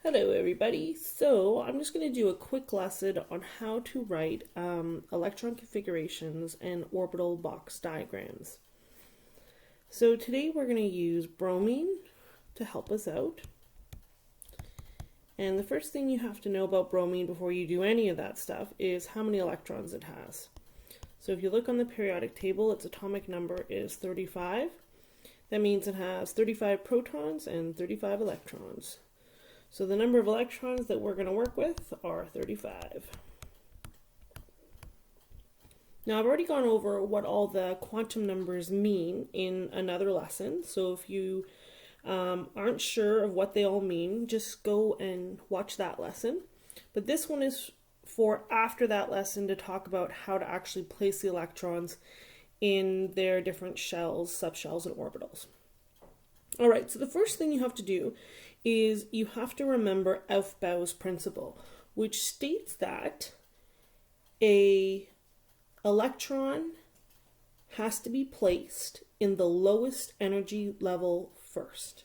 Hello everybody. So I'm just going to do a quick lesson on how to write electron configurations and orbital box diagrams. So today we're going to use bromine to help us out. And the first thing you have to know about bromine before you do any of that stuff is how many electrons it has. So if you look on the periodic table, its atomic number is 35. That means it has 35 protons and 35 electrons. So the number of electrons that we're going to work with are 35. Now I've already gone over what all the quantum numbers mean in another lesson. So if you aren't sure of what they all mean, just go and watch that lesson. But this one is for after that lesson to talk about how to actually place the electrons in their different shells, subshells, and orbitals. All right, so the first thing you have to do is you have to remember Aufbau's principle, which states that a electron has to be placed in the lowest energy level first.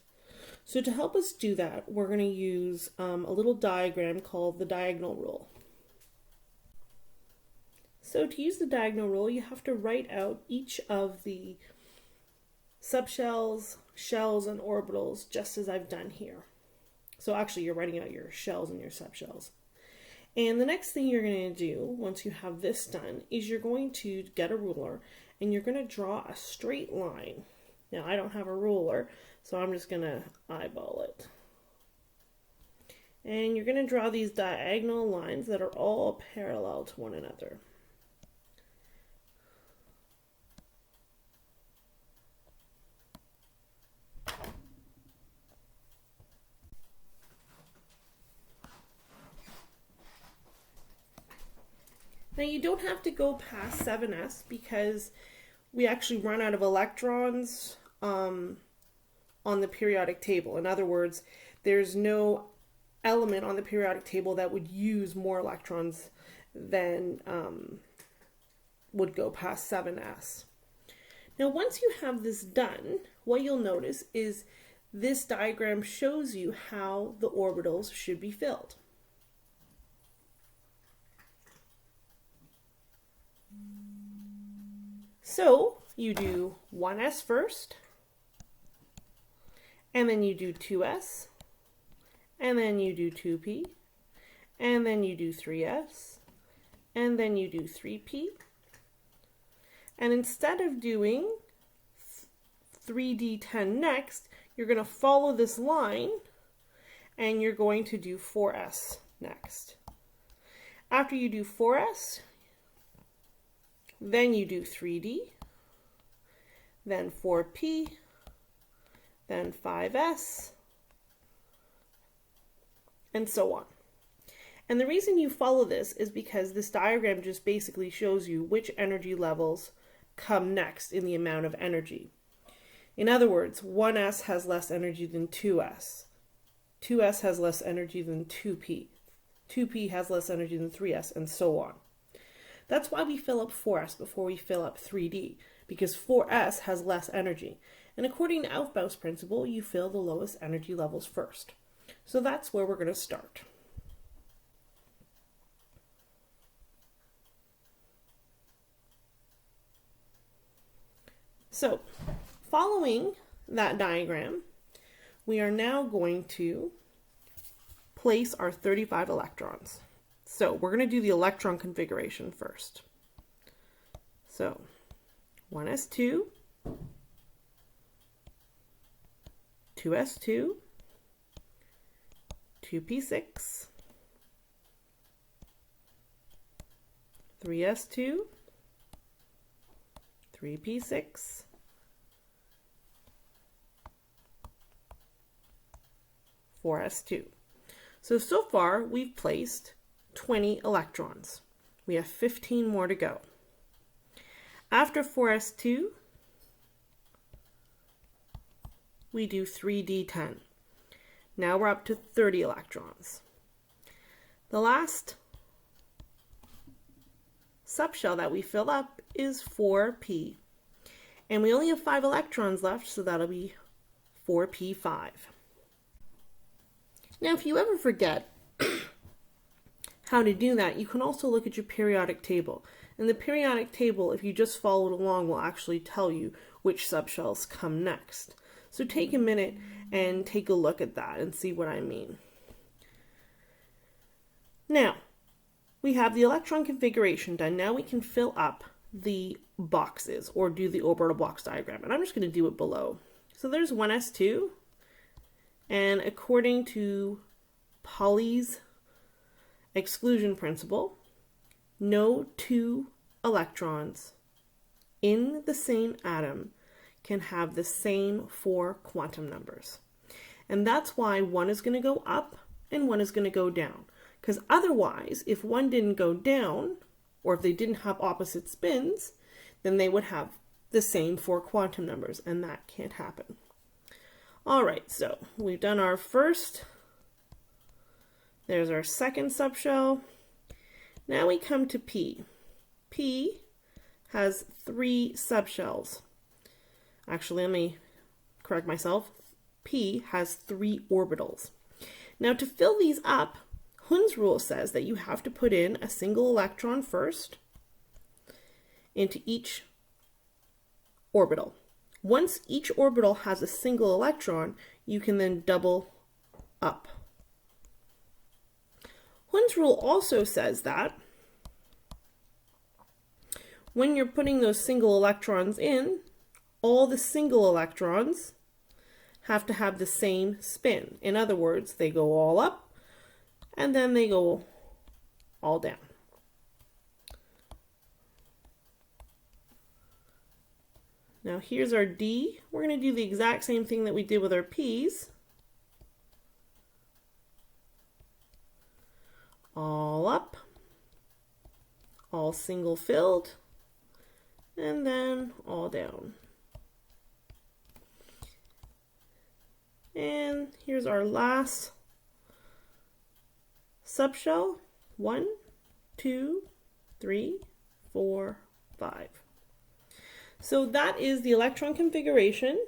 So to help us do that, we're going to use a little diagram called the diagonal rule. So to use the diagonal rule, you have to write out each of the subshells, shells, and orbitals just as I've done here. So actually you're writing out your shells and your subshells. And the next thing you're going to do once you have this done is you're going to get a ruler and you're going to draw a straight line. Now I don't have a ruler, so I'm just going to eyeball it. And you're going to draw these diagonal lines that are all parallel to one another. Now you don't have to go past 7s because we actually run out of electrons on the periodic table. In other words, there's no element on the periodic table that would use more electrons than would go past 7s. Now once you have this done, what you'll notice is this diagram shows you how the orbitals should be filled. So you do 1s first, and then you do 2s, and then you do 2p, and then you do 3s, and then you do 3p. And instead of doing 3d10 next, you're going to follow this line, and you're going to do 4s next. After you do 4s, then you do 3D, then 4P, then 5S, and so on. And the reason you follow this is because this diagram just basically shows you which energy levels come next in the amount of energy. In other words, 1s has less energy than 2s. 2s has less energy than 2p. 2p has less energy than 3s, and so on. That's why we fill up 4s before we fill up 3d, because 4s has less energy. And according to Aufbau's principle, you fill the lowest energy levels first. So that's where we're going to start. So, following that diagram, we are now going to place our 35 electrons. So we're going to do the electron configuration first. So 1s2, 2s2, 2p6, 3s2, 3p6, 4s2. So far we've placed 20 electrons. We have 15 more to go. After 4s2, we do 3d10. Now we're up to 30 electrons. The last subshell that we fill up is 4p. And we only have 5 electrons left, so that'll be 4p5. Now, if you ever forget how to do that, you can also look at your periodic table. And the periodic table, if you just followed along, will actually tell you which subshells come next. So take a minute and take a look at that and see what I mean. Now, we have the electron configuration done. Now we can fill up the boxes or do the orbital box diagram. And I'm just going to do it below. So there's 1s2. And according to Pauli's exclusion principle, no two electrons in the same atom can have the same 4 quantum numbers. And that's why one is going to go up and one is going to go down. Because otherwise, if one didn't go down, or if they didn't have opposite spins, then they would have the same 4 quantum numbers, and that can't happen. All right, so we've done our first. There's our second subshell. Now we come to P. P has 3 subshells. Actually, let me correct myself. P has 3 orbitals. Now to fill these up, Hund's rule says that you have to put in a single electron first into each orbital. Once each orbital has a single electron, you can then double up. Hund's rule also says that when you're putting those single electrons in, all the single electrons have to have the same spin. In other words, they go all up and then they go all down. Now here's our D. We're going to do the exact same thing that we did with our P's. All up, all single filled, and then all down. And here's our last subshell. 1, 2, 3, 4, 5. So that is the electron configuration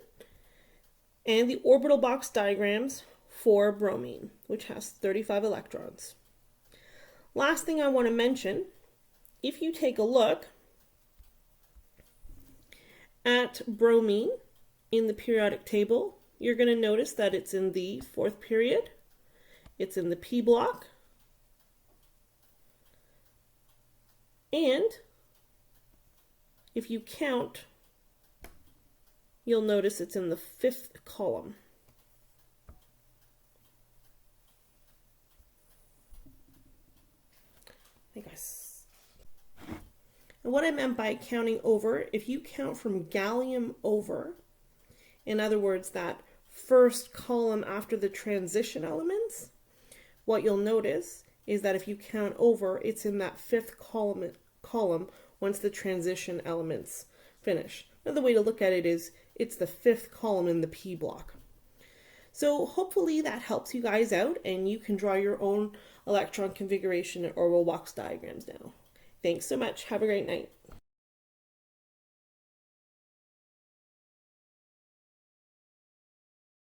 and the orbital box diagrams for bromine, which has 35 electrons. Last thing I want to mention, if you take a look at bromine in the periodic table, you're going to notice that it's in the 4th period, it's in the P block, and if you count, you'll notice it's in the 5th column. And what I meant by counting over, if you count from gallium over, in other words, that first column after the transition elements, what you'll notice is that if you count over, it's in that 5th column once the transition elements finish. Another way to look at it is it's the 5th column in the P block. So hopefully that helps you guys out and you can draw your own electron configuration and orbital box diagrams now. Thanks so much. Have a great night.